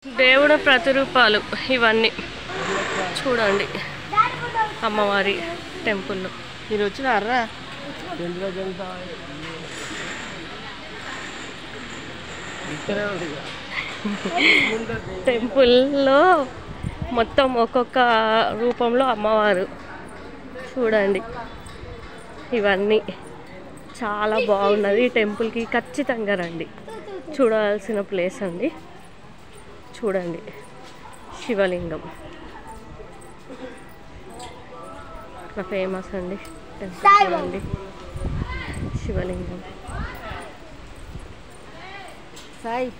దేవుడు ప్రతిరూపాలు ఇవన్నీ చూడండి. అమ్మవారి టెంపుల్. మీరు వచ్చినారా? టెంపుల్లో మొత్తం ఒక్కొక్క రూపంలో అమ్మవారు చూడండి. ఇవన్నీ చాలా బాగున్నది. ఈ టెంపుల్కి ఖచ్చితంగా రండి, చూడాల్సిన ప్లేస్ అండి. చూడండి శివలింగం ఫేమస్ అండి టెంపుల్. చూడండి శివలింగం. సాయి